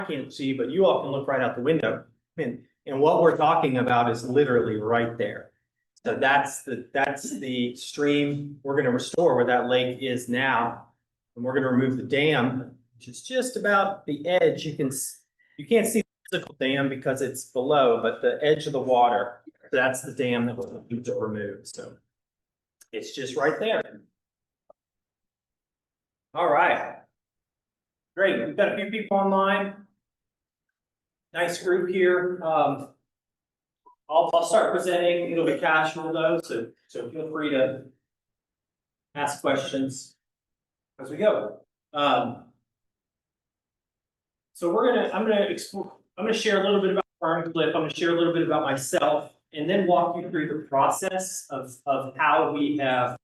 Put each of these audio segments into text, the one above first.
can't see, but you all can look right out the window. And what we're talking about is literally right there. So that's the stream we're gonna restore where that lake is now. And we're gonna remove the dam, which is just about the edge. You can't see the physical dam because it's below, but the edge of the water, that's the dam that we're looking to remove. So it's just right there. All right. Great, we've got a few people online. Nice group here. I'll start presenting. It'll be casual though, so feel free to ask questions as we go. So I'm gonna share a little bit about Ferncliff. I'm gonna share a little bit about myself, and then walk you through the process of how we have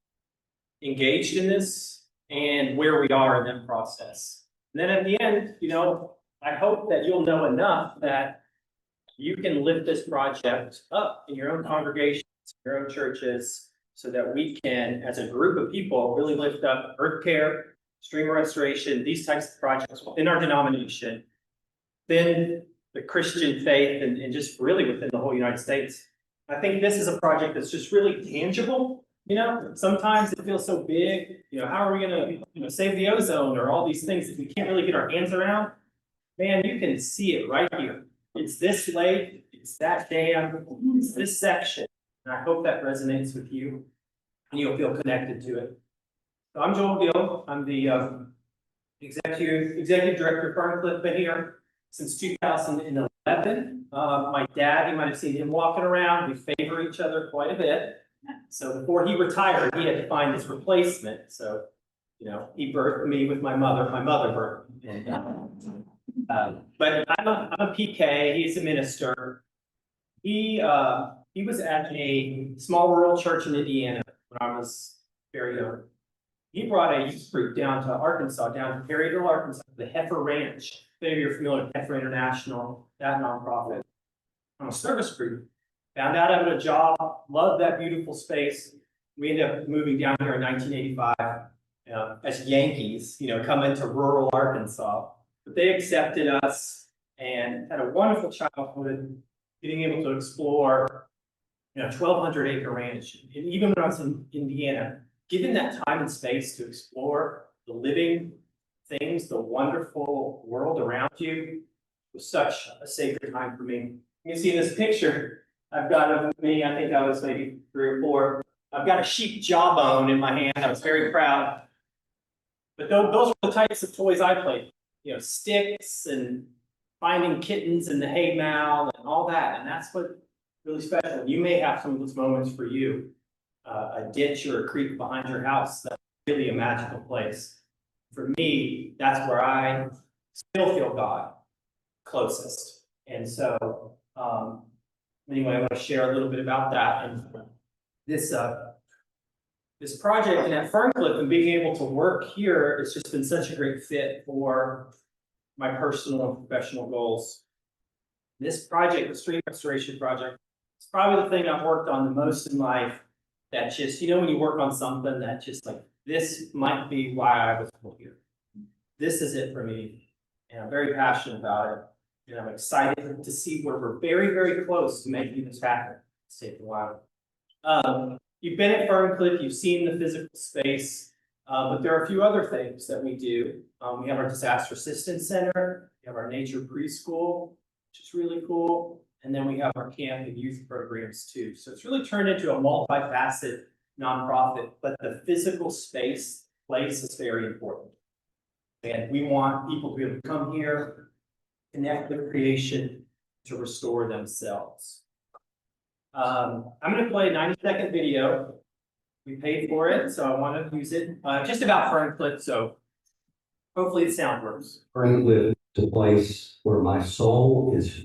engaged in this and where we are in that process. And then at the end, I hope that you'll know enough that you can lift this project up in your own congregations, your own churches, so that we can, as a group of people, really lift up earth care, stream restoration, these types of projects within our denomination, then the Christian faith, and just really within the whole United States. I think this is a project that's just really tangible. Sometimes it feels so big. How are we gonna save the ozone or all these things that we can't really get our hands around? Man, you can see it right here. It's this lake, it's that dam, it's this section. And I hope that resonates with you and you'll feel connected to it. So I'm Gill. I'm the executive director of Ferncliff. Been here since 2011. My dad, you might have seen him walking around. We favor each other quite a bit. So before he retired, he had to find his replacement. So, he birthed me with my mother. My mother birthed me. But I'm a PK. He's a minister. He was at a small rural church in Indiana when I was very young. He brought a youth group down to Arkansas, down to Perryville, Arkansas, the Heifer Ranch. Maybe you're familiar with Heifer International, that nonprofit. On a service group. Found out I had a job, loved that beautiful space. We ended up moving down here in 1985 as Yankees, coming to rural Arkansas. But they accepted us and had a wonderful childhood, being able to explore, 1,200 acre ranch. And even when I was in Indiana, given that time and space to explore the living things, the wonderful world around you, was such a sacred time for me. You can see in this picture, I've got it with me, I think I was maybe 3 or 4. I've got a sheep jawbone in my hand. I was very proud. But those were the types of toys I played. Sticks and finding kittens in the hay mow and all that. And that's what really special. You may have some of those moments for you. A ditch or a creek behind your house, that's really a magical place. For me, that's where I still feel God closest. And so, anyway, I want to share a little bit about that. And this project and at Ferncliff and being able to work here, it's just been such a great fit for my personal and professional goals. This project, the stream restoration project, it's probably the thing I've worked on the most in life. That just, when you work on something that just like, this might be why I was here. This is it for me. And I'm very passionate about it. And I'm excited to see where we're very, very close to making this happen. It's taken a while. You've been at Ferncliff, you've seen the physical space, but there are a few other things that we do. We have our disaster assistance center, we have our nature preschool, which is really cool. And then we have our camp and youth programs too. So it's really turned into a multifaceted nonprofit, but the physical place is very important. And we want people to be able to come here, connect with creation, to restore themselves. I'm going to play a 90-second video. We paid for it, so I want to use it. Just about Ferncliff, so hopefully the sound works. Ferncliff is a place where my soul is.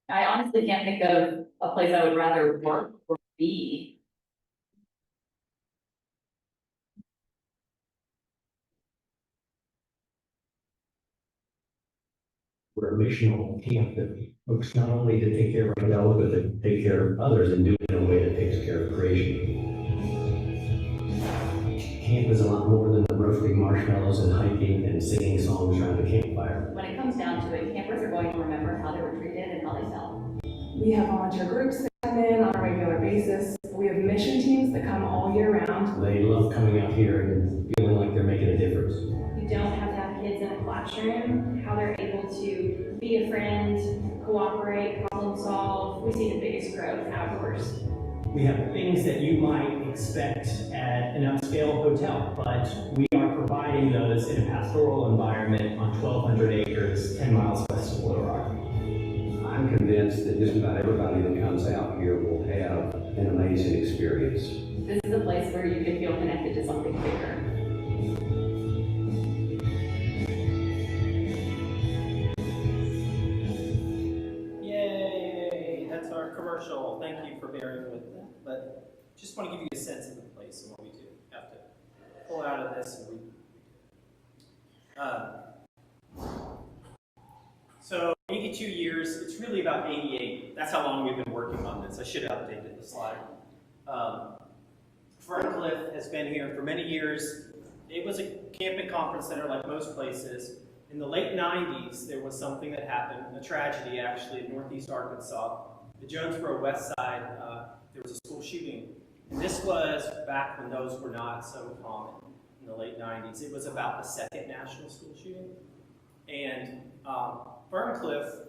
I honestly can't think of a place I would rather work or be. We're a missional camp that looks not only to take care of ourselves, but to take care of others and do it in a way that takes care of creation. Camp is a lot more than the roasting marshmallows and hiking and singing songs around the campfire. When it comes down to it, campers are going to remember how they were treated and how they felt. We have volunteer groups that come in on a regular basis. We have mission teams that come all year round. They love coming out here and feeling like they're making a difference. You don't have to have kids in a classroom, how they're able to be a friend, cooperate, problem solve. We see the biggest growth outdoors. We have things that you might expect at an upscale hotel, but we are providing those in a pastoral environment on 1,200 acres, 10 miles west of Little Rock. I'm convinced that just about everybody that comes out here will have an amazing experience. This is a place where you can feel connected to something bigger. Yay, that's our commercial. Thank you for bearing with that. But just want to give you a sense of the place and what we do. Have to pull out of this and read. So 82 years, it's really about 88. That's how long we've been working on this. I should have updated the slide. Ferncliff has been here for many years. It was a camping conference center like most places. In the late 90s, there was something that happened, a tragedy actually in northeast Arkansas. The Jonesboro West Side, there was a school shooting. And this was back when those were not so common in the late 90s. It was about the second national school shooting. And Ferncliff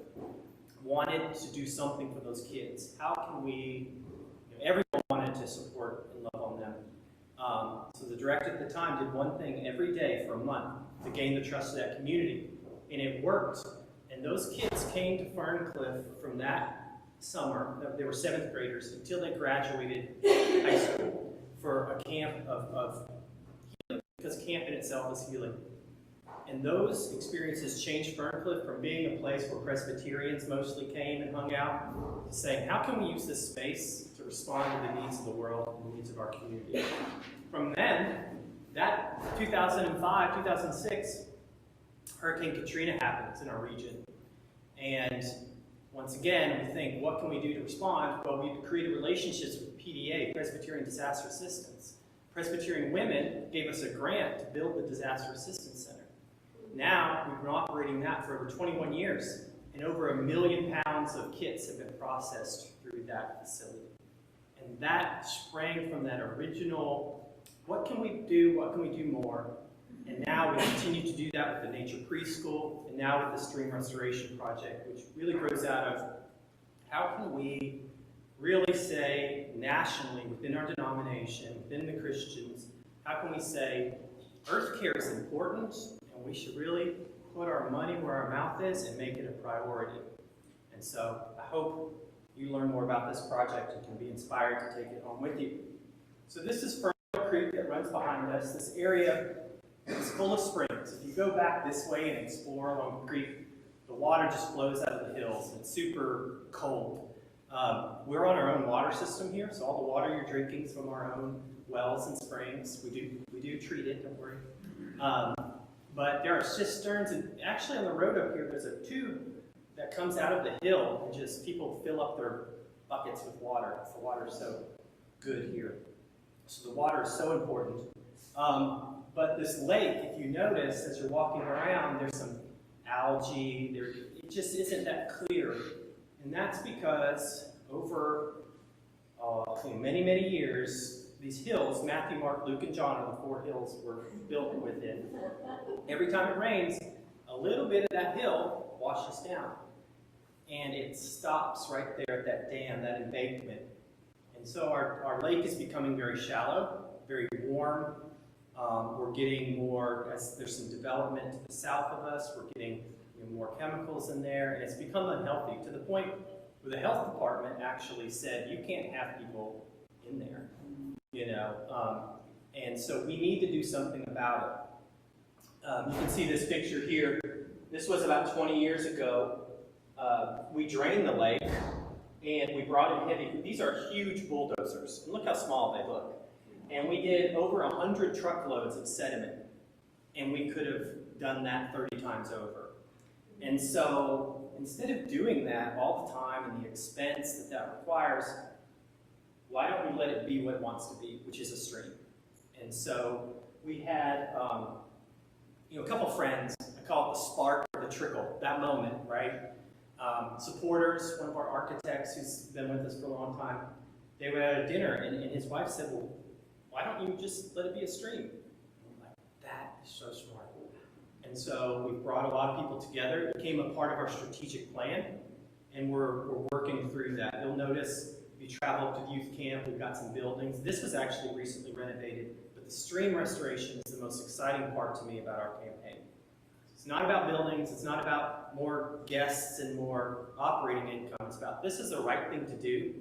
wanted to do something for those kids. How can we, everyone wanted to support and love on them. So the director at the time did one thing every day for a month to gain the trust of that community. And it worked. And those kids came to Ferncliff from that summer, they were 7th graders, until they graduated high school for a camp of healing, because camp in itself is healing. And those experiences changed Ferncliff from being a place where Presbyterians mostly came and hung out to saying, how can we use this space to respond to the needs of the world and the needs of our community? From then, that 2005, 2006, Hurricane Katrina happens in our region. And once again, we think, what can we do to respond? Well, we created relationships with PDA, Presbyterian Disaster Assistance. Presbyterian women gave us a grant to build the Disaster Assistance Center. Now, we've been operating that for over 21 years, and over 1 million pounds of kits have been processed through that facility. And that sprang from that original, what can we do, what can we do more? And now we continue to do that with the Nature Preschool, and now with the Stream Restoration Project, which really grows out of how can we really say nationally within our denomination, within the Christians, how can we say earth care is important, and we should really put our money where our mouth is and make it a priority. And so I hope you learn more about this project and can be inspired to take it home with you. So this is Ferncliff Creek that runs behind us. This area is full of springs. If you go back this way and explore along the creek, the water just flows out of the hills. It's super cold. We're on our own water system here, so all the water you're drinking is from our own wells and springs. We do treat it, don't worry. But there are cisterns, and actually on the road up here, there's a tube that comes out of the hill, and just people fill up their buckets with water. The water's so good here. So the water is so important. But this lake, if you notice, as you're walking around, there's some algae. It just isn't that clear. And that's because over many, many years, these hills, Matthew, Mark, Luke, and John are the 4 hills were built within. Every time it rains, a little bit of that hill washes down. And it stops right there at that dam, that embankment. And so our lake is becoming very shallow, very warm. We're getting more, as there's some development to the south of us, we're getting more chemicals in there, and it's become unhealthy to the point where the health department actually said, you can't have people in there, and so we need to do something about it. You can see this picture here. This was about 20 years ago. We drained the lake, and we brought in heavy, these are huge bulldozers, and look how small they look. And we did over 100 truckloads of sediment, and we could have done that 30 times over. And so instead of doing that all the time and the expense that requires, why don't we let it be what it wants to be, which is a stream? And so we had a couple friends, I call it the spark or the trickle, that moment, right? Supporters, one of our architects who's been with us for a long time, they were at a dinner and his wife said, well, why don't you just let it be a stream? And I'm like, that is so smart. And so we've brought a lot of people together. It became a part of our strategic plan, and we're working through that. You'll notice if you travel up to youth camp, we've got some buildings. This was actually recently renovated, but the stream restoration is the most exciting part to me about our campaign. It's not about buildings, it's not about more guests and more operating income. It's about this is the right thing to do,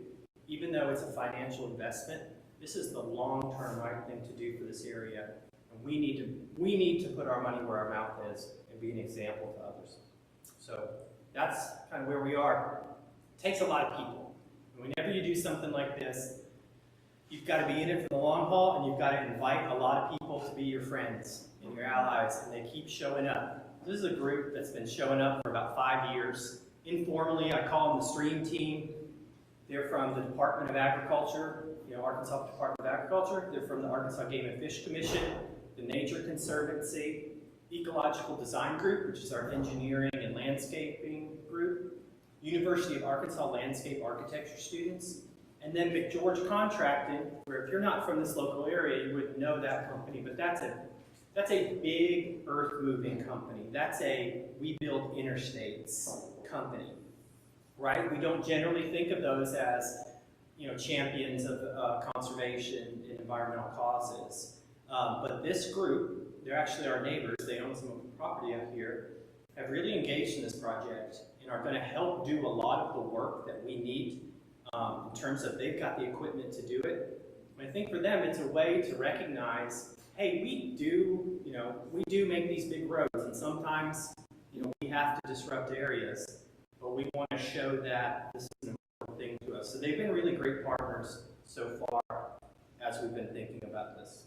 even though it's a financial investment. This is the long-term right thing to do for this area. And we need to put our money where our mouth is and be an example to others. So that's kind of where we are. It takes a lot of people. And whenever you do something like this, you've got to be in it for the long haul, and you've got to invite a lot of people to be your friends and your allies, and they keep showing up. This is a group that's been showing up for about 5 years. Informally, I call them the Stream Team. They're from the Department of Agriculture, Arkansas Department of Agriculture. They're from the Arkansas Game and Fish Commission, the Nature Conservancy, Ecological Design Group, which is our engineering and landscaping group, University of Arkansas Landscape Architecture students, and then McGeorge Contracting, where if you're not from this local area, you wouldn't know that company, but that's a big earth-moving company. That's a we build interstates company, right? We don't generally think of those as champions of conservation and environmental causes. But this group, they're actually our neighbors, they own some of the property out here, have really engaged in this project and are going to help do a lot of the work that we need in terms of they've got the equipment to do it. And I think for them it's a way to recognize, hey, we do make these big roads, and sometimes we have to disrupt areas, but we want to show that this is an important thing to us. So they've been really great partners so far as we've been thinking about this.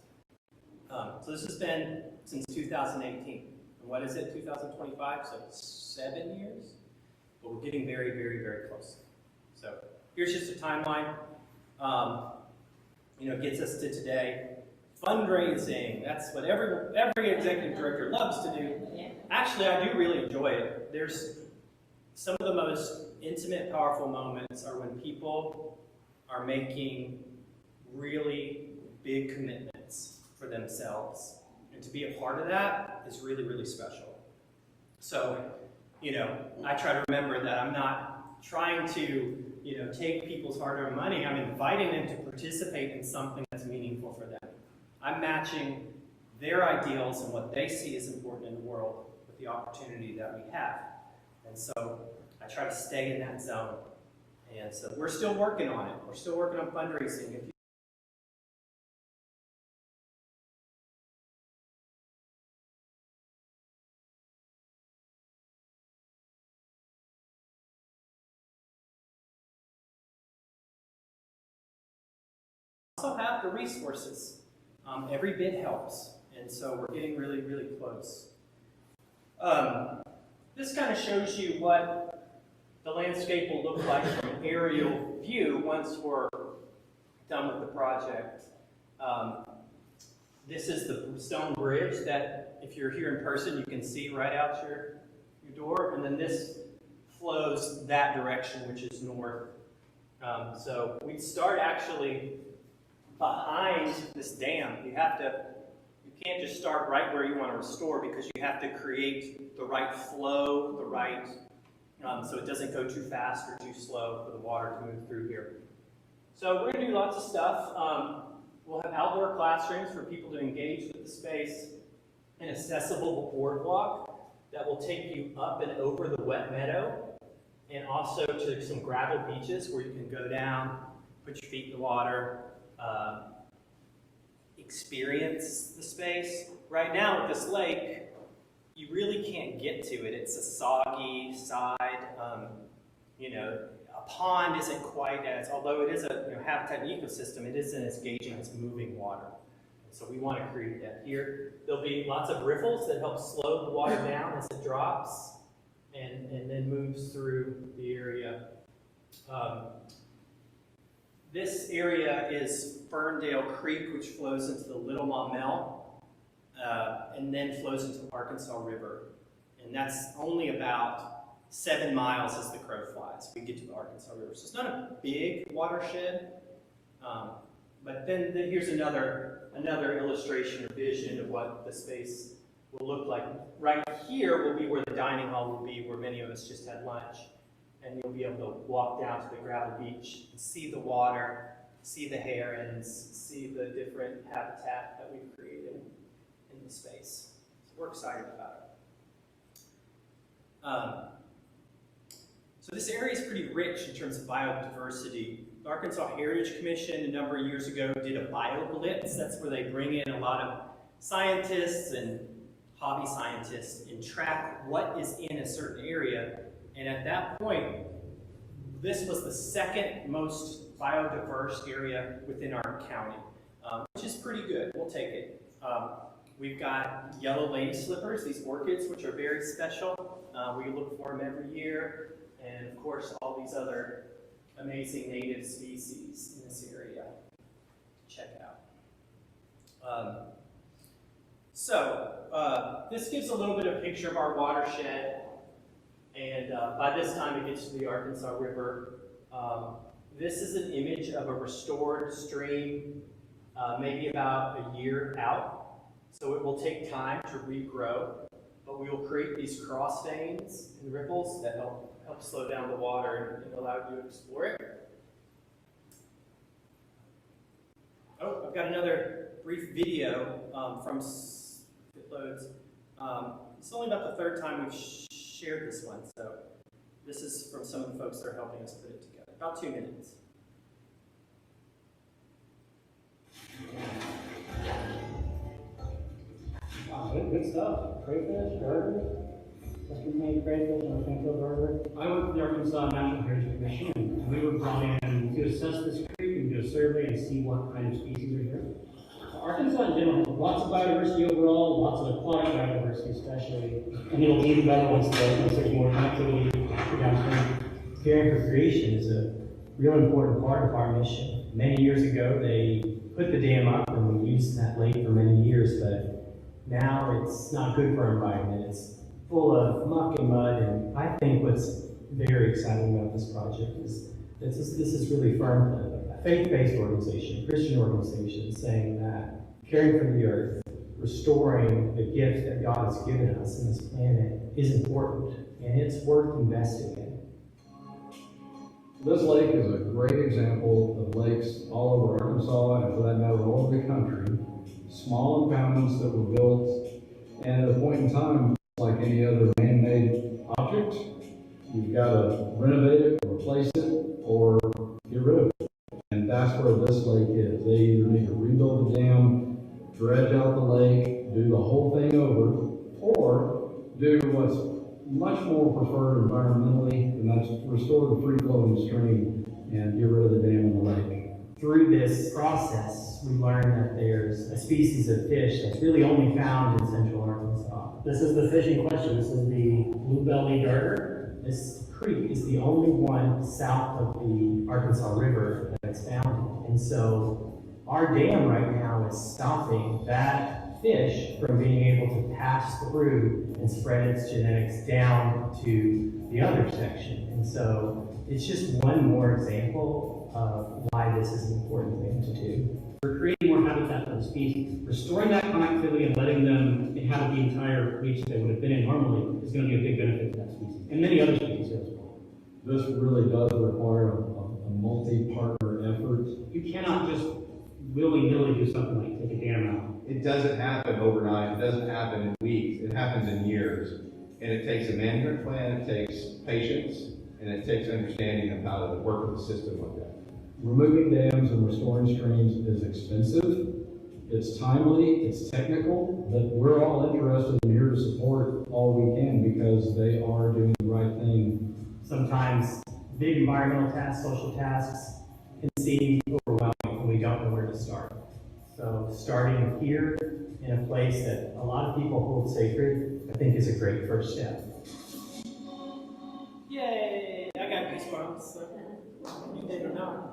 So this has been since 2018. And what is it, 2025? So 7 years? But we're getting very, very, very close. So here's just a timeline. Gets us to today. Fundraising, that's what every executive director loves to do. Actually, I do really enjoy it. There's some of the most intimate, powerful moments are when people are making really big commitments for themselves. And to be a part of that is really, really special. So, I try to remember that I'm not trying to, take people's hard-earned money. I'm inviting them to participate in something that's meaningful for them. I'm matching their ideals and what they see as important in the world with the opportunity that we have. And so I try to stay in that zone. And so we're still working on it. We're still working on fundraising. If you also have the resources. Every bit helps, and so we're getting really, really close. This kind of shows you what the landscape will look like from an aerial view once we're done with the project. This is the stone bridge that, if you're here in person, you can see right out your door, and then this flows that direction, which is north. So we'd start actually behind this dam. You can't just start right where you want to restore, because you have to create the right flow, so it doesn't go too fast or too slow for the water to move through here. So we're going to do lots of stuff. We'll have outdoor classrooms for people to engage with the space, an accessible boardwalk that will take you up and over the wet meadow, and also to some gravel beaches where you can go down, put your feet in the water, experience the space. Right now with this lake, you really can't get to it. It's a soggy side. A pond isn't quite as, although it is a habitat and ecosystem, it isn't as engaging as moving water. So we want to create that here. There'll be lots of riffles that help slow the water down as it drops and then moves through the area. This area is Ferndale Creek, which flows into the Little Maumelle, and then flows into the Arkansas River. And that's only about 7 miles as the crow flies. We get to the Arkansas River. So it's not a big watershed, but then here's another illustration or vision of what the space will look like. Right here will be where the dining hall will be, where many of us just had lunch. And you'll be able to walk down to the gravel beach and see the water, see the herons, see the different habitat that we've created in the space. So we're excited about it. So this area is pretty rich in terms of biodiversity. The Arkansas Heritage Commission a number of years ago did a BioBlitz. That's where they bring in a lot of scientists and hobby scientists and track what is in a certain area. And at that point, this was the second most biodiverse area within our county, which is pretty good. We'll take it. We've got yellow lady slippers, these orchids, which are very special. We look for them every year. And of course, all these other amazing native species in this area to check out. This gives a little bit of a picture of our watershed. And by this time it gets to the Arkansas River. This is an image of a restored stream, maybe about a year out. So it will take time to regrow, but we will create these cross veins and ripples that help slow down the water and allow you to explore it. Oh, I've got another brief video from Fitloads. It's only about the third time we've shared this one, so this is from some of the folks that are helping us put it together. About 2 minutes. Wow, good stuff. Crayfish, garter, Western-made crayfish, and Ferncliff garter. I work for the Arkansas National Heritage Commission, and we were brought in to assess this creek and do a survey and see what kind of species are here. Arkansas in general has lots of biodiversity overall, lots of aquatic biodiversity especially, and it'll be even better once there's more connectivity for downstream. Caring for creation is a real important part of our mission. Many years ago, they put the dam up and we used that lake for many years, but now it's not good for our environment. It's full of muck and mud, and I think what's very exciting about this project is that this is really Ferncliff, a faith-based organization, a Christian organization, saying that caring for the earth, restoring the gift that God has given us in this planet is important, and it's worth investing in. This lake is a great example of lakes all over Arkansas, and for that matter, all over the country. Small impoundments that were built, and at a point in time, like any other man-made object, you've got to renovate it, replace it, or get rid of it. And that's where this lake is. They either need to rebuild the dam, dredge out the lake, do the whole thing over, or do what's much more preferred environmentally, and that's restore the free-flowing stream and get rid of the dam in the lake. Through this process, we learned that there's a species of fish that's really only found in central Arkansas. This is the fish in question. This is the blue-bellied darter. This creek is the only one south of the Arkansas River that it's found in. And so our dam right now is stopping that fish from being able to pass through and spread its genetics down to the other section. And so it's just one more example of why this is an important thing to do. We're creating more habitat for the species. Restoring that connectivity and letting them inhabit the entire reach they would have been in normally is going to be a big benefit to that species, and many other species as well. This really does require a multi-partner effort. You cannot just willy-nilly do something like take a dam out. It doesn't happen overnight. It doesn't happen in weeks. It happens in years. And it takes a management plan, it takes patience, and it takes understanding of how to work with a system like that. Removing dams and restoring streams is expensive, it's timely, it's technical, but we're all interested and here to support all we can because they are doing the right thing. Sometimes big environmental tasks, social tasks can seem overwhelming and we don't know where to start. So starting here in a place that a lot of people hold sacred, I think is a great first step. Yay! I got goosebumps. You did or not.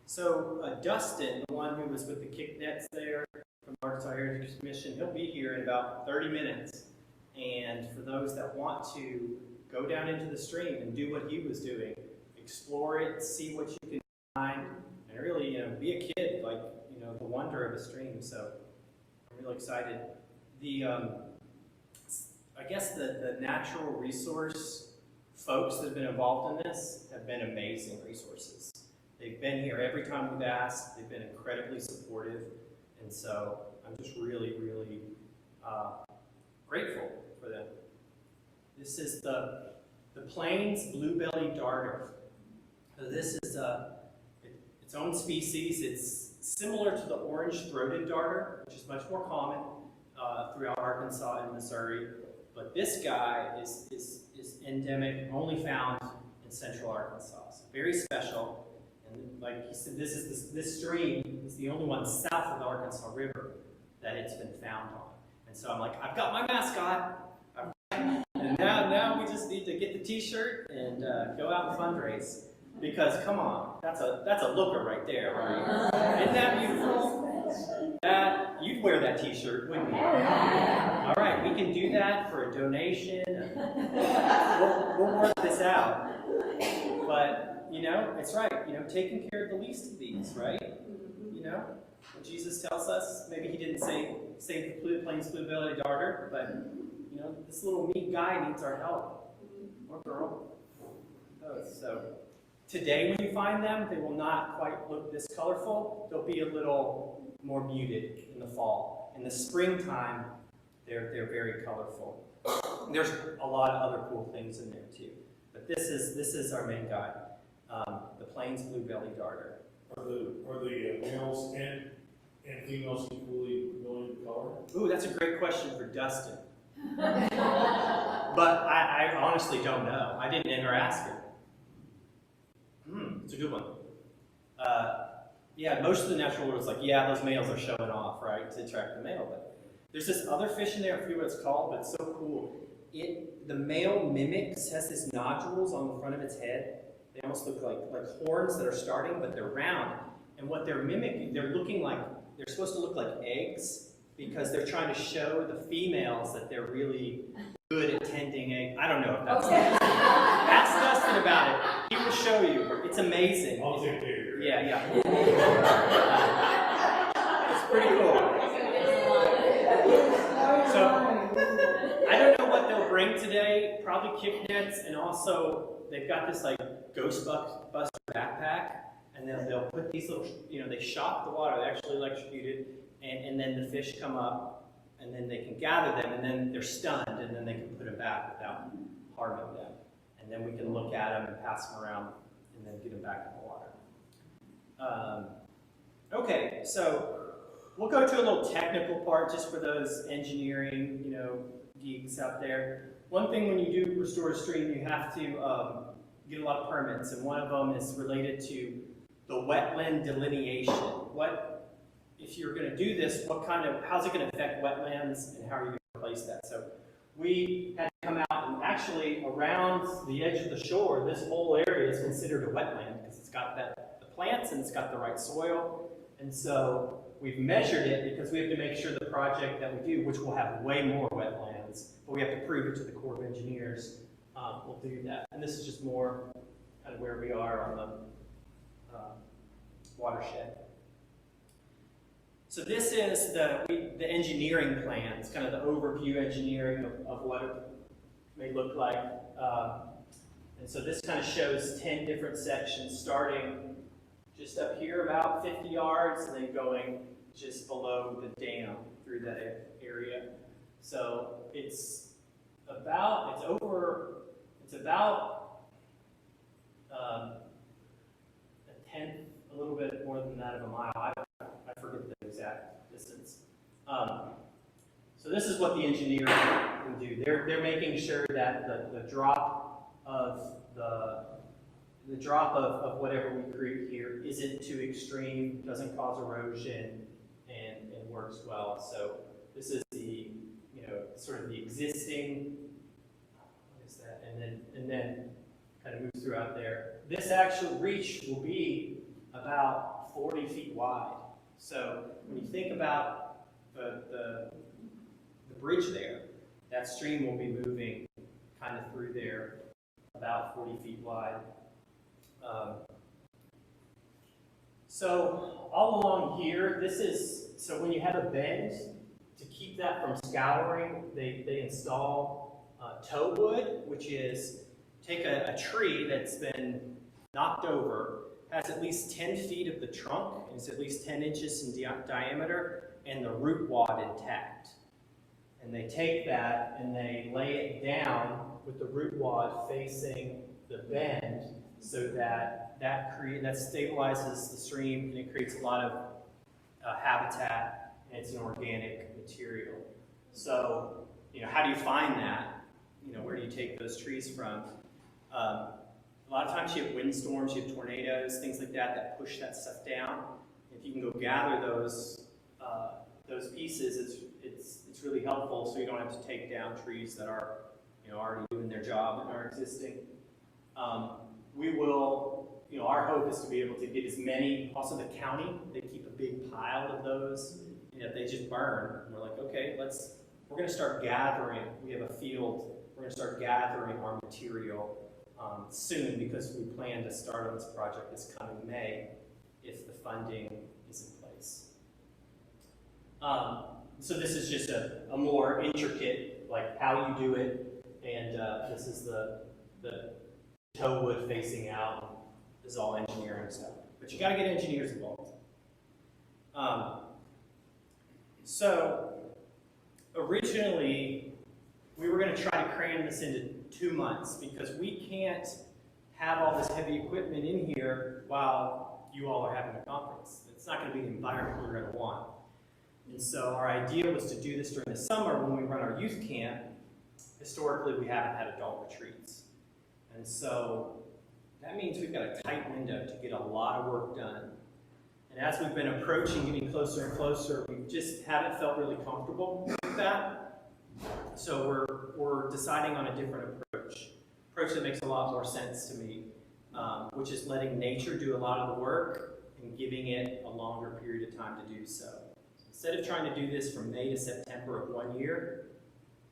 So Dustin, the one who was with the kick nets there from Arkansas Heritage Commission. He'll be here in about 30 minutes. And for those that want to go down into the stream and do what he was doing, explore it, see what you can find, and really, be a kid, like, the wonder of a stream. So I'm really excited. I guess the natural resource folks that have been involved in this have been amazing resources. They've been here every time we've asked. They've been incredibly supportive. And so I'm just really, really grateful for them. This is the Plains bluebelly darter. So this is its own species. It's similar to the orange-throated darter, which is much more common throughout Arkansas and Missouri. But this guy is endemic, only found in central Arkansas. So very special. And like he said, this stream is the only one south of the Arkansas River that it's been found on. And so I'm like, I've got my mascot. And now we just need to get the T-shirt and go out and fundraise. Because come on, that's a looker right there, right? Isn't that beautiful? You'd wear that T-shirt, wouldn't you? All right, we can do that for a donation. We'll work this out. But it's right. Taking care of the least of these, right? When Jesus tells us, maybe he didn't say the Plains bluebelly darter, but this little meat guy needs our help, or girl. So today, when you find them, they will not quite look this colorful. They'll be a little more muted in the fall. In the springtime, they're very colorful. There's a lot of other cool things in there too. But this is our main guy, the Plains bluebelly darter. Are the males and females equally going to color? Ooh, that's a great question for Dustin. But I honestly don't know. I didn't ever ask him. It's a good one. Yeah, most of the natural world is like, yeah, those males are showing off, right, to attract the male. But there's this other fish in there, I forget what it's called, but it's so cool. The male mimics has these nodules on the front of its head. They almost look like horns that are starting, but they're round. And what they're mimicking, they're supposed to look like eggs because they're trying to show the females that they're really good at tending eggs. I don't know if that's Ask Dustin about it. He will show you. It's amazing. I'll take care. Yeah. It's pretty cool. So, I don't know what they'll bring today. Probably kick nets, and also they've got this like Ghostbuster backpack, and then they'll put these little, they shock the water, they actually electrocute it, and then the fish come up, and then they can gather them, and then they're stunned, and then they can put them back without harming them. And then we can look at them and pass them around, and then get them back in the water. Okay, so we'll go to a little technical part just for those engineering, geeks out there. One thing when you do restore a stream, you have to get a lot of permits, and one of them is related to the wetland delineation. If you're going to do this, how's it going to affect wetlands, and how are you going to replace that? So we had to come out, and actually around the edge of the shore, this whole area is considered a wetland because it's got the plants and it's got the right soil. And so we've measured it because we have to make sure the project that we do, which will have way more wetlands, but we have to prove it to the Corps of Engineers, will do that. And this is just more kind of where we are on the watershed. So this is the engineering plans, kind of the overview engineering of what it may look like. And so this kind of shows 10 different sections, starting just up here about 50 yards, and then going just below the dam through that area. So it's about a tenth, a little bit more than that of a mile. I forget the exact distance. So this is what the engineers can do. They're making sure that the drop of whatever we create here isn't too extreme, doesn't cause erosion, and works well. So this is the sort of the existing, what is that? And then kind of moves throughout there. This actual reach will be about 40 feet wide. So when you think about the bridge there, that stream will be moving kind of through there, about 40 feet wide. So all along here, so when you have a bend, to keep that from scouring, they install tow wood, which is take a tree that's been knocked over, has at least 10 feet of the trunk, and it's at least 10 inches in diameter, and the root wad intact. And they take that and they lay it down with the root wad facing the bend, so that stabilizes the stream, and it creates a lot of habitat, and it's an organic material. So, how do you find that? Where do you take those trees from? A lot of times you have windstorms, you have tornadoes, things like that push that stuff down. If you can go gather those pieces, it's really helpful, so you don't have to take down trees that are already doing their job and are existing. We will, our hope is to be able to get as many. Also, the county, they keep a big pile of those, and if they just burn, and we're like, okay, we're going to start gathering. We have a field. We're going to start gathering our material soon, because we plan to start on this project this coming May if the funding is in place. So this is just a more intricate, like how you do it, and this is the tow wood facing out. This is all engineering stuff, but you got to get engineers involved. So originally, we were going to try to cram this into 2 months, because we can't have all this heavy equipment in here while you all are having a conference. It's not going to be the environment we're going to want. And so our idea was to do this during the summer when we run our youth camp. Historically, we haven't had adult retreats. And so that means we've got a tight window to get a lot of work done. And as we've been approaching, getting closer and closer, we just haven't felt really comfortable with that. So we're deciding on a different approach that makes a lot more sense to me, which is letting nature do a lot of the work and giving it a longer period of time to do so. Instead of trying to do this from May to September of 1 year,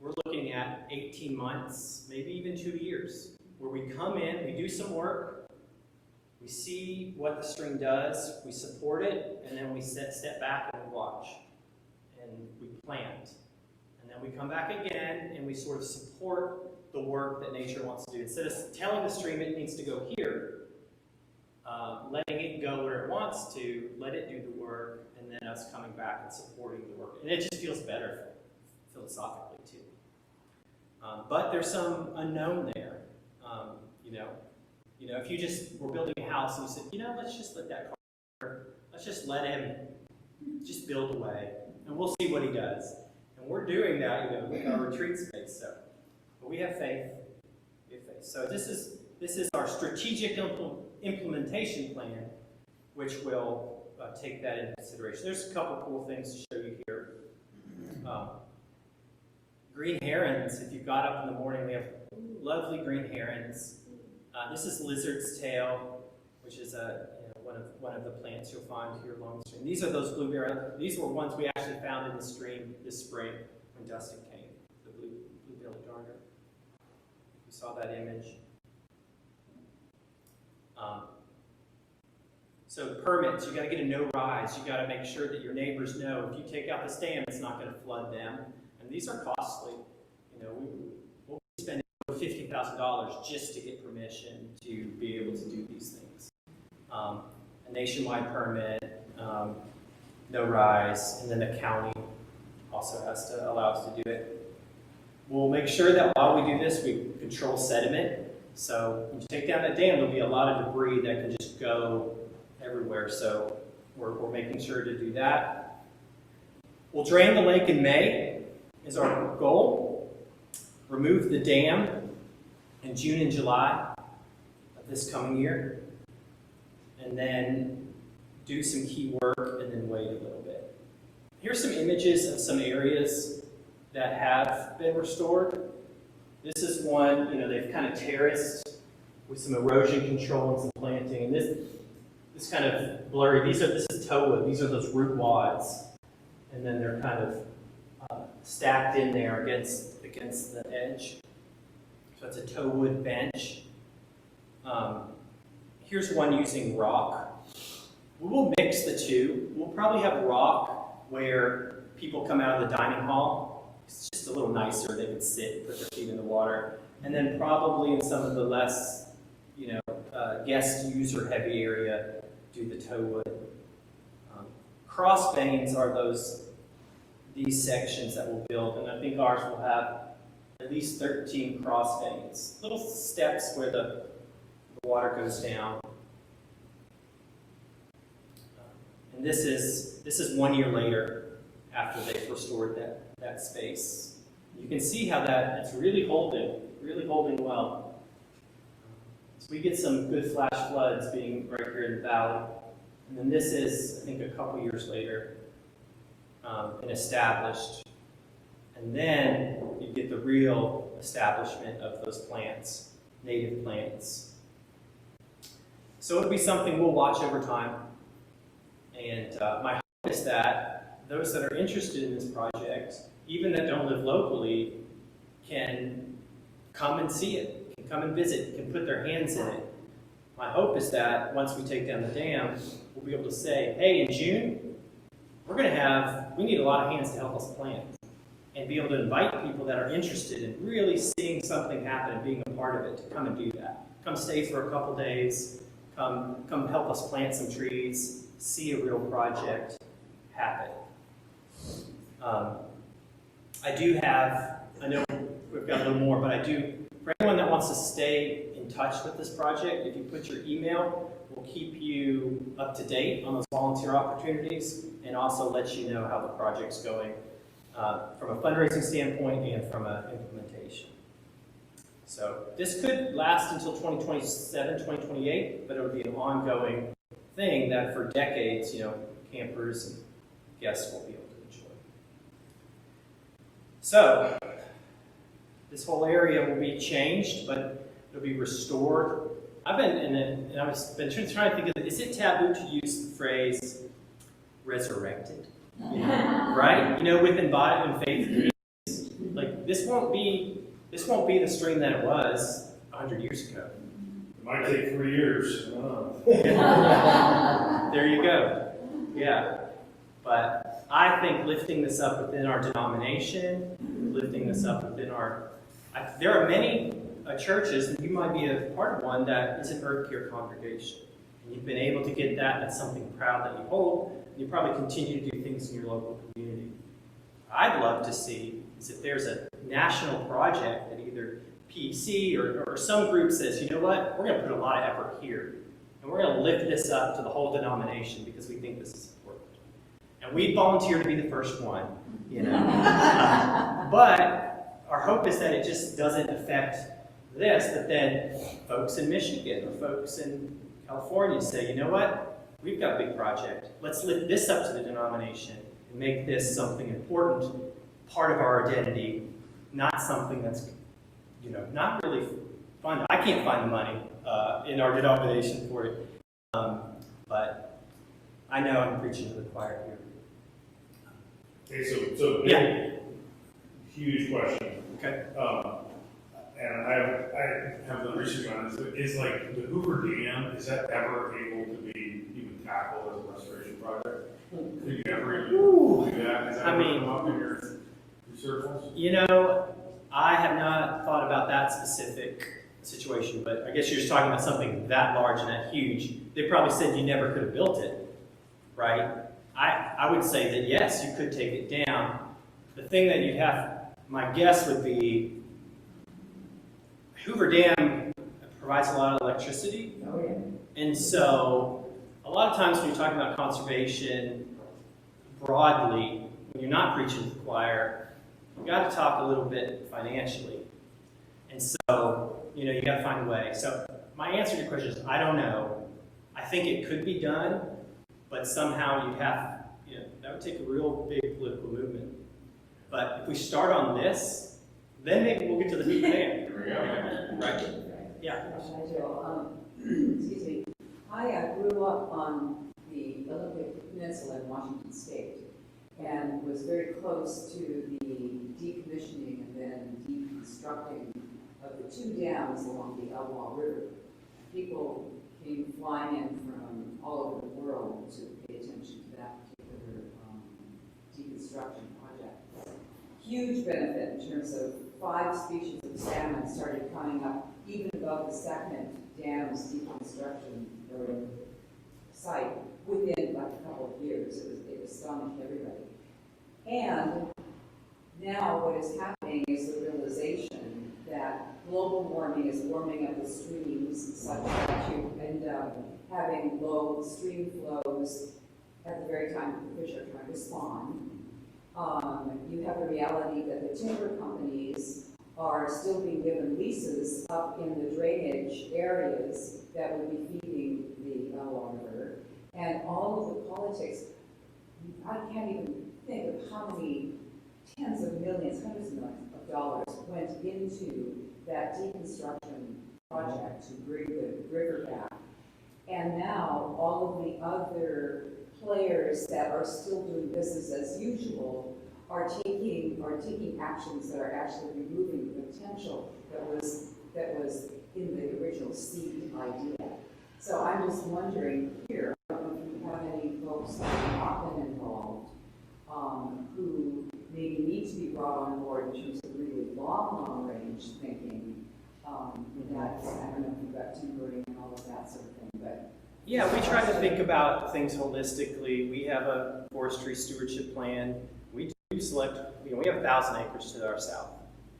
we're looking at 18 months, maybe even 2 years, where we come in, we do some work, we see what the stream does, we support it, and then we step back and we watch, and we plant. And then we come back again, and we sort of support the work that nature wants to do. Instead of telling the stream it needs to go here, letting it go where it wants to, let it do the work, and then us coming back and supporting the work. And it just feels better philosophically, too. But there's some unknown there. If you just were building a house and you said, let's just let that car, let's just let him just build away, and we'll see what he does. And we're doing that, with our retreat space. So, but we have faith. We have faith. So this is our strategic implementation plan, which will take that into consideration. There's a couple cool things to show you here. Green herons. If you got up in the morning, we have lovely green herons. This is lizard's tail, which is one of the plants you'll find here along the stream. These are those blueberry. These were ones we actually found in the stream this spring when Dustin came. The blue-bellied darter. You saw that image. So permits, you got to get a no rise. You got to make sure that your neighbors know if you take out the dam, it's not going to flood them. And these are costly. We'll be spending over $50,000 just to get permission to be able to do these things. A nationwide permit, no rise, and then the county also has to allow us to do it. We'll make sure that while we do this, we control sediment. So when you take down that dam, there'll be a lot of debris that can just go everywhere. So we're making sure to do that. We'll drain the lake in May is our goal. Remove the dam in June and July of this coming year. And then do some key work and then wait a little bit. Here's some images of some areas that have been restored. This is one, they've kind of terraced with some erosion control and some planting. And this kind of blurry, this is tow wood, these are those root wads. and then they're kind of stacked in there against the edge. So it's a tow wood bench. Here's one using rock. We will mix the two. We'll probably have rock where people come out of the dining hall. It's just a little nicer. They can sit, put their feet in the water. And then probably in some of the less, guest user heavy area, do the tow wood. Cross veins are these sections that we'll build, and I think ours will have at least 13 cross veins. Little steps where the water goes down. And this is 1 year later after they've restored that space. You can see how it's really holding well. So we get some good flash floods being right here in the valley. And then this is, I think, a couple years later, and established. And then you get the real establishment of those plants, native plants. So it'll be something we'll watch over time. And my hope is that those that are interested in this project, even that don't live locally, can come and see it, can come and visit, can put their hands in it. My hope is that once we take down the dam, we'll be able to say, hey, in June, we need a lot of hands to help us plant, and be able to invite people that are interested in really seeing something happen and being a part of it to come and do that. Come stay for a couple days, come help us plant some trees, see a real project happen. I know we've got a little more, but for anyone that wants to stay in touch with this project, if you put your email, we'll keep you up to date on those volunteer opportunities and also let you know how the project's going from a fundraising standpoint and from an implementation. So this could last until 2027, 2028, but it'll be an ongoing thing that for decades, campers and guests will be able to enjoy. So this whole area will be changed, but it'll be restored. I've been trying to think of, is it taboo to use the phrase resurrected? Right? Within body and faith communities, like this won't be the stream that it was 100 years ago. It might take 3 years. There you go. Yeah. But I think lifting this up within our denomination, lifting this up within there are many churches, and you might be a part of one, that is an Earth Care congregation. And you've been able to get that's something proud that you hold, and you probably continue to do things in your local community. I'd love to see is if there's a national project that either PEC or some group says, you know what, we're going to put a lot of effort here, and we're going to lift this up to the whole denomination because we think this is important. And we volunteer to be the first one, but our hope is that it just doesn't affect this, but then folks in Michigan or folks in California say, you know what, we've got a big project. Let's lift this up to the denomination and make this something important, part of our identity, not something that's, not really fun. I can't find the money in our denomination for it, but I know I'm preaching to the choir here. Okay, so yeah. Huge question. Okay. And I have done research on this, but is like the Hoover Dam, is that ever able to be even tackled as a restoration project? Could you ever do that? Is that come up in your circles? I have not thought about that specific situation, but I guess you're just talking about something that large and that huge. They probably said you never could have built it, right? I would say that yes, you could take it down. The thing that you'd have, my guess would be, Hoover Dam provides a lot of electricity. Oh, yeah. And so a lot of times when you're talking about conservation broadly, when you're not preaching to the choir, you've got to talk a little bit financially. And so, you got to find a way. So my answer to your question is, I don't know. I think it could be done, but somehow that would take a real big political movement. But if we start on this, then maybe we'll get to the Hoover Dam. Here we go. Right? Yeah. Excuse me. I grew up on the Olympic Peninsula in Washington State, and was very close to the decommissioning and then deconstructing of the two dams along the Elwha River. People came flying in from all over the world to pay attention to that particular deconstruction project. Huge benefit in terms of 5 species of salmon started coming up even above the second dam's deconstruction site within like a couple of years. It astonished everybody. And now what is happening is the realization that global warming is warming up the streams such that you end up having low stream flows at the very time that the fish are trying to spawn. You have the reality that the timber companies are still being given leases up in the drainage areas that would be feeding the Elwha River. And all of the politics, I can't even think of how many tens of millions, hundreds of millions of dollars went into that deconstruction project to bring the river back. And now all of the other players that are still doing business as usual are taking actions that are actually removing the potential that was in the original seed idea. So I'm just wondering here, I don't know if you have any folks that have not been involved, who maybe need to be brought on board in terms of really long range thinking. That's, I don't know if you've got timbering and all of that sort of thing, but. Yeah, we try to think about things holistically. We have a forestry stewardship plan. We do select, we have 1,000 acres to our south,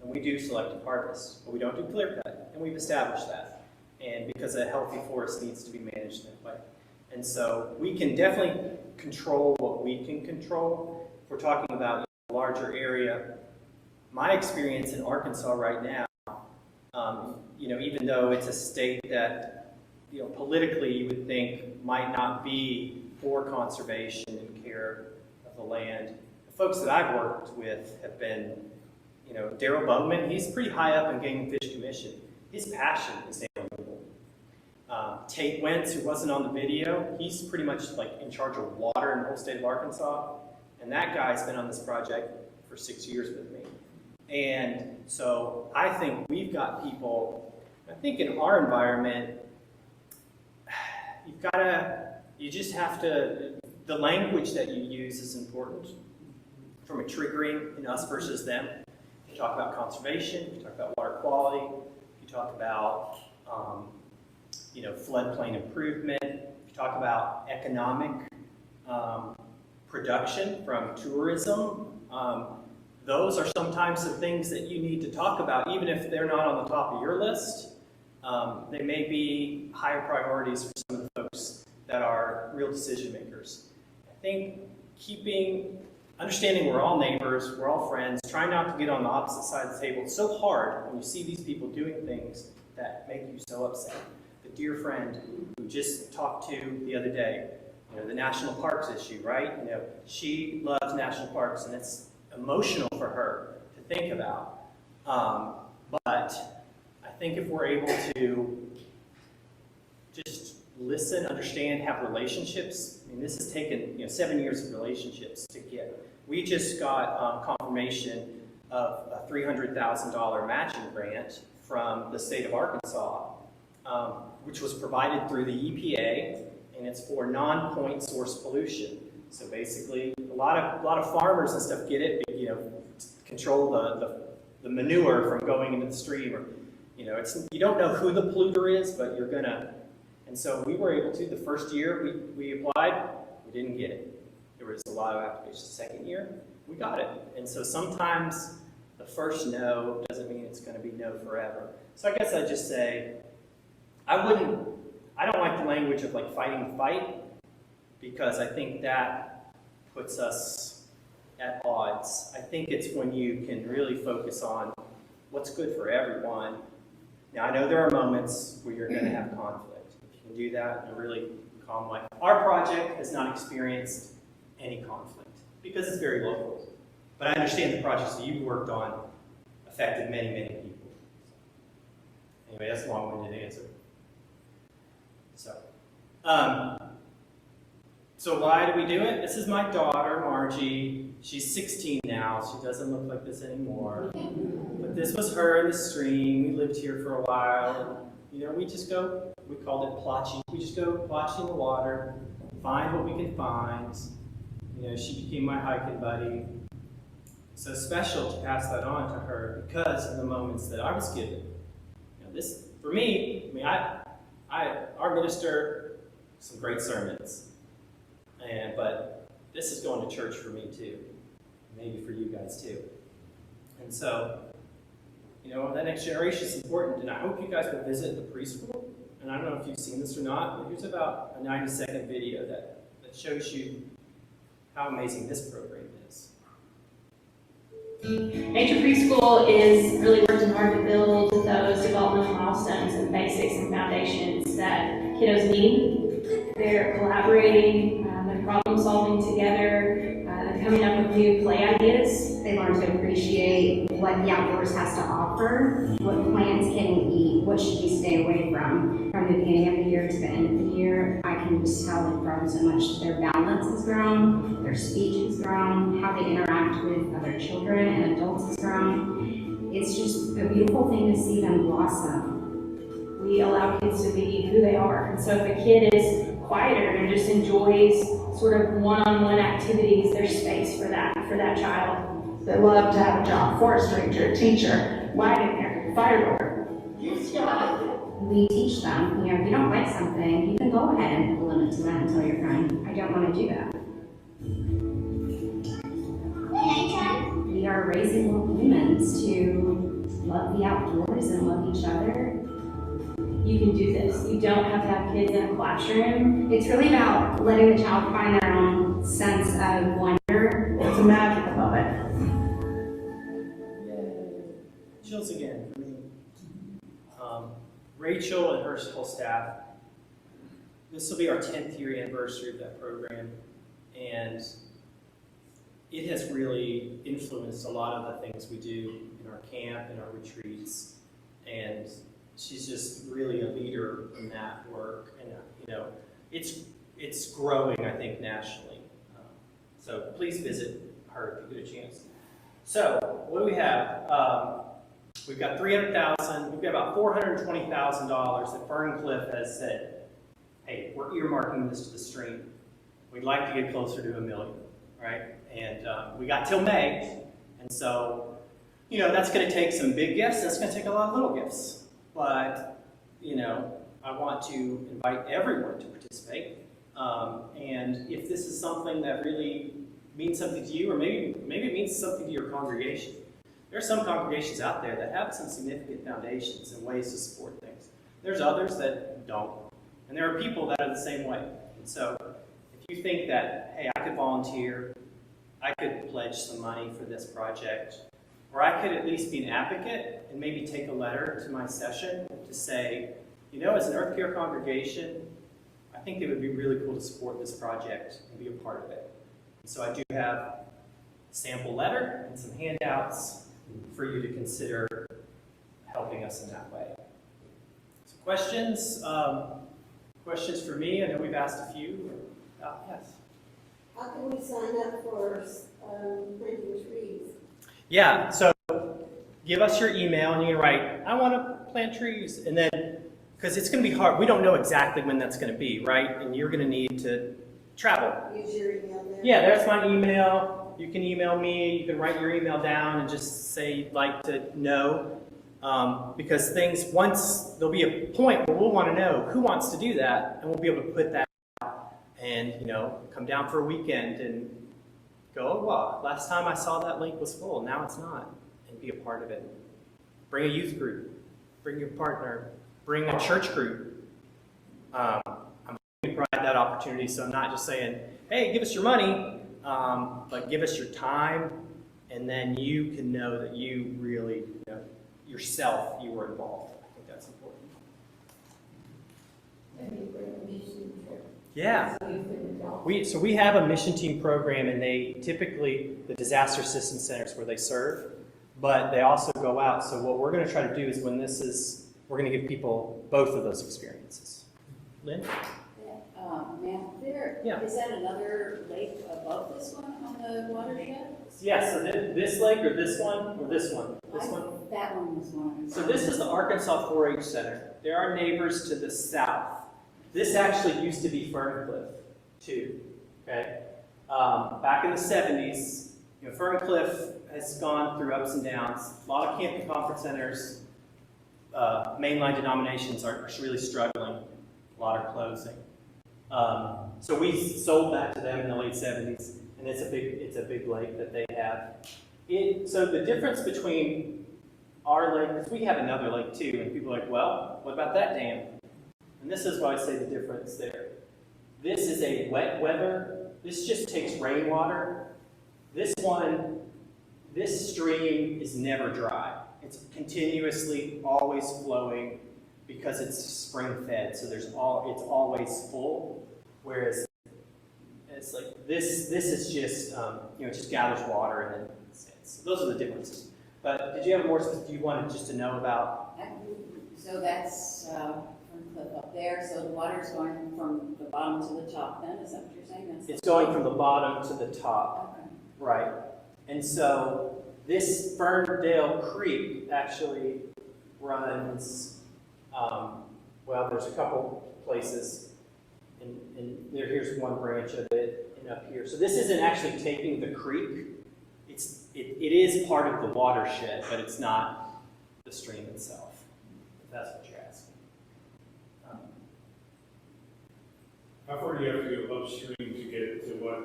and we do selective harvest, but we don't do clear cut, and we've established that. And because a healthy forest needs to be managed that way. And so we can definitely control what we can control. If we're talking about a larger area, my experience in Arkansas right now, even though it's a state that, politically you would think might not be for conservation and care of the land, the folks that I've worked with have been, Darrell Bowman, he's pretty high up in Game and Fish Commission. His passion is animal removal. Tate Wentz, who wasn't on the video, he's pretty much like in charge of water in the whole state of Arkansas. And that guy's been on this project for 6 years with me. And so I think we've got people, I think in our environment, you just have to, the language that you use is important from a triggering in us versus them. You talk about conservation, you talk about water quality, you talk about floodplain improvement, you talk about economic production from tourism. Those are sometimes the things that you need to talk about, even if they're not on the top of your list. They may be higher priorities for some of the folks that are real decision makers. I think understanding we're all neighbors, we're all friends, trying not to get on the opposite side of the table. It's so hard when you see these people doing things that make you so upset. The dear friend who just talked to the other day, the national parks issue, right? She loves national parks and it's emotional for her to think about. But I think if we're able to just listen, understand, have relationships, this has taken 7 years of relationships to get. We just got confirmation of a $300,000 matching grant from the state of Arkansas, which was provided through the EPA, and it's for non-point source pollution. So basically, a lot of farmers and stuff get it, control the manure from going into the stream, or you don't know who the polluter is, but you're gonna. And so we were able to. The first year we applied, we didn't get it. There was a lot of applications. The second year, we got it. And so sometimes the first no doesn't mean it's going to be no forever. So I guess I'd just say, I don't like the language of like fighting the fight, because I think that puts us at odds. I think it's when you can really focus on what's good for everyone. Now, I know there are moments where you're going to have conflict. If you can do that in a really calm way. Our project has not experienced any conflict because it's very local. But I understand the projects that you've worked on affected many, many people. Anyway, that's a long-winded answer. So why do we do it? This is my daughter, Margie. She's 16 now. She doesn't look like this anymore. But this was her in the stream. We lived here for a while. And, you know, we called it plotching. We just go plotching the water, find what we can find. You know, she became my hiking buddy. So special to pass that on to her because of the moments that I was given. You know, this, for me, I mean, our minister, some great sermons. But this is going to church for me too. Maybe for you guys too. And so, you know, that next generation is important, and I hope you guys will visit the preschool. And I don't know if you've seen this or not, but here's about a 90-second video that shows you how amazing this program is. Nature Preschool is really working hard to build those developmental milestones and basics and foundations that kiddos need. They're collaborating, they're problem solving together, they're coming up with new play ideas. They learn to appreciate what the outdoors has to offer, what plants can eat, what should you stay away from. From the beginning of the year to the end of the year, I can just tell they've grown so much. Their balance has grown, their speech has grown, how they interact with other children and adults has grown. It's just a beautiful thing to see them blossom. We allow kids to be who they are. And so if a kid is quieter and just enjoys sort of one-on-one activities, there's space for that child. They love to have a job, forest ranger, teacher, wagon there, fire door. We teach them, you know, if you don't like something, you can go ahead and pull them into that and tell your friend, I don't want to do that. We are raising little humans to love the outdoors and love each other. You can do this. You don't have to have kids in a classroom. It's really about letting the child find their own sense of wonder. It's a magic above it. Chills again for me. Rachel and her whole staff, this will be our 10th year anniversary of that program, and it has really influenced a lot of the things we do in our camp and our retreats, and she's just really a leader in that work, and you know, it's growing, I think, nationally. So please visit her if you get a chance. So what do we have? We've got $300,000. We've got about $420,000 that Ferncliff has said, hey, we're earmarking this to the stream. We'd like to get closer to $1 million, right? And we got till May, and so, you know, that's going to take some big gifts. That's going to take a lot of little gifts. But, you know, I want to invite everyone to participate. And if this is something that really means something to you, or maybe it means something to your congregation. There are some congregations out there that have some significant foundations and ways to support things. There's others that don't. And there are people that are the same way. And so if you think that, hey, I could volunteer, I could pledge some money for this project, or I could at least be an advocate and maybe take a letter to my session to say, you know, as an Earth Care congregation, I think it would be really cool to support this project and be a part of it. And so I do have a sample letter and some handouts for you to consider helping us in that way. So questions? Questions for me? I know we've asked a few. Yes. How can we sign up for planting trees? Yeah, so give us your email and you can write, I want to plant trees. And then, because it's going to be hard, we don't know exactly when that's going to be, right? And you're going to need to travel. Use your email there. Yeah, there's my email. You can email me, you can write your email down and just say you'd like to know. Because there'll be a point where we'll want to know who wants to do that, and we'll be able to put that out and, you know, come down for a weekend and go, oh, wow, last time I saw that link was full, now it's not, and be a part of it. Bring a youth group, bring your partner, bring a church group. I'm going to provide that opportunity, so I'm not just saying, hey, give us your money, but give us your time, and then you can know that you really, you know, yourself, you were involved. I think that's important. Yeah. So we have a mission team program, and they typically, the disaster assistance centers where they serve, but they also go out. So what we're going to try to do is we're going to give people both of those experiences. Lynn? Yeah. Ma'am, is that another lake above this one on the watershed? Yeah, so this lake or this one or this one? This one? That one was one. So this is the Arkansas 4-H Center. There are neighbors to the south. This actually used to be Ferncliff, too. Okay, back in the 70s, Ferncliff has gone through ups and downs. A lot of camping conference centers, mainline denominations are really struggling. A lot are closing. So we sold that to them in the late 70s, and it's a big lake that they have. So the difference between our lake, because we have another lake too, and people are like, well, what about that dam? And this is why I say the difference there. This is a wet weather. This just takes rainwater. This stream is never dry. It's continuously always flowing because it's spring fed, so it's always full. Whereas it's like this is just it just gathers water and then sits. So those are the differences. But did you have more? Do you want just to know about? So that's Ferncliff up there. So the water's going from the bottom to the top. Then is that what you're saying? It's going from the bottom to the top, okay. Right? And so this Ferndale Creek actually runs. Well, there's a couple places, and here's one branch of it, and up here. So this isn't actually taking the creek. It is part of the watershed, but it's not the stream itself, if that's what you're asking. How far do you have to go upstream to get to what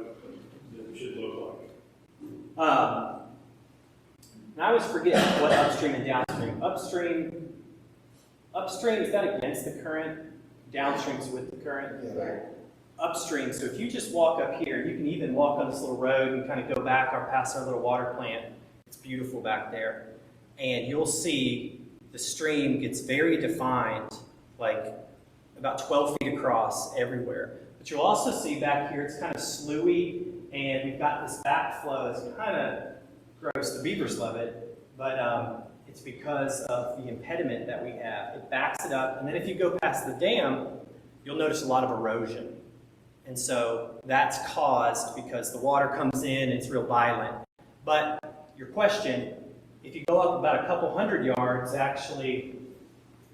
it should look like? And I always forget what upstream and downstream. Upstream is that against the current, downstream is with the current. Yeah. Upstream, so if you just walk up here, you can even walk on this little road and kind of go back or past our little water plant. It's beautiful back there. And you'll see the stream gets very defined, like about 12 feet across everywhere. But you'll also see back here, it's kind of sloughy, and we've got this backflow that's kind of gross. The beavers love it, but it's because of the impediment that we have. It backs it up, and then if you go past the dam, you'll notice a lot of erosion. And so that's caused because the water comes in, it's real violent. But your question, if you go up about a couple hundred yards, actually,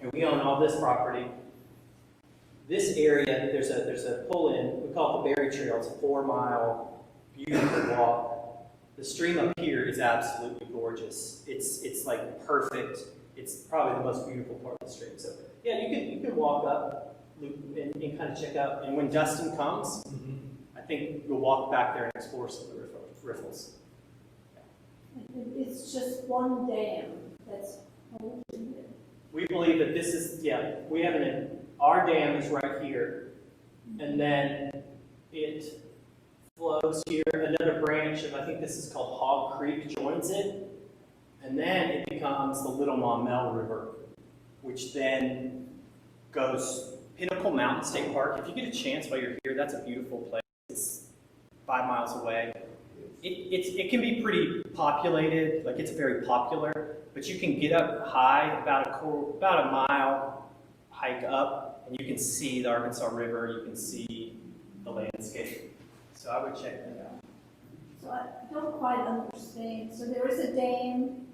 and we own all this property, this area, there's a pull-in, we call it the Berry Trail. It's a 4-mile, beautiful walk. The stream up here is absolutely gorgeous. It's like perfect. It's probably the most beautiful part of the stream. So yeah, you can walk up and kind of check out. And when Dustin comes, I think we'll walk back there and explore some of the riffles. It's just one dam that's holding it. We believe that this is, we have our dam is right here, and then it flows here. Another branch of, I think this is called Hog Creek, joins it, and then it becomes the Little Maumelle River, which then goes Pinnacle Mountain State Park. If you get a chance while you're here, that's a beautiful place. It's 5 miles away. It can be pretty populated, like it's very popular, but you can get up high, about a mile hike up, and you can see the Arkansas River, you can see the landscape. So I would check that out. So I don't quite understand. So there is a dam,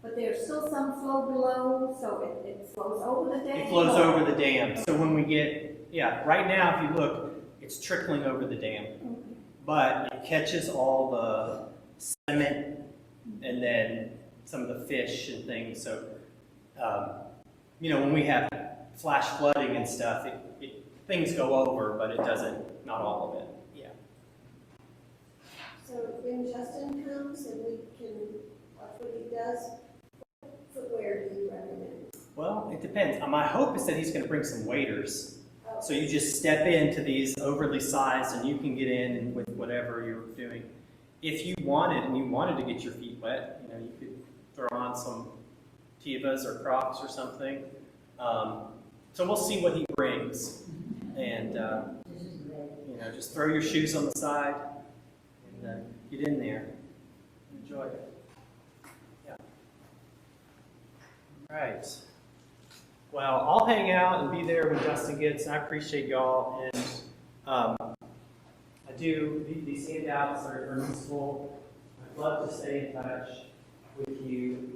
but there's still some flow below, so it flows over the dam? It flows over the dam. So when we get, right now if you look, it's trickling over the dam. Okay. But it catches all the sediment and then some of the fish and things. So, when we have flash flooding and stuff, things go over, but it doesn't, not all of it. Yeah. So when Justin comes and we can watch what he does, what footwear do you recommend? Well, it depends. My hope is that he's going to bring some waders. So you just step into these overly sized and you can get in with whatever you're doing. If you wanted to get your feet wet, you could throw on some Tevas or Crocs or something. So we'll see what he brings. And, just throw your shoes on the side and get in there. Enjoy it. Yeah. All right. Well, I'll hang out and be there when Dustin gets, and I appreciate y'all. And I do, these handouts are useful. I'd love to stay in touch with you.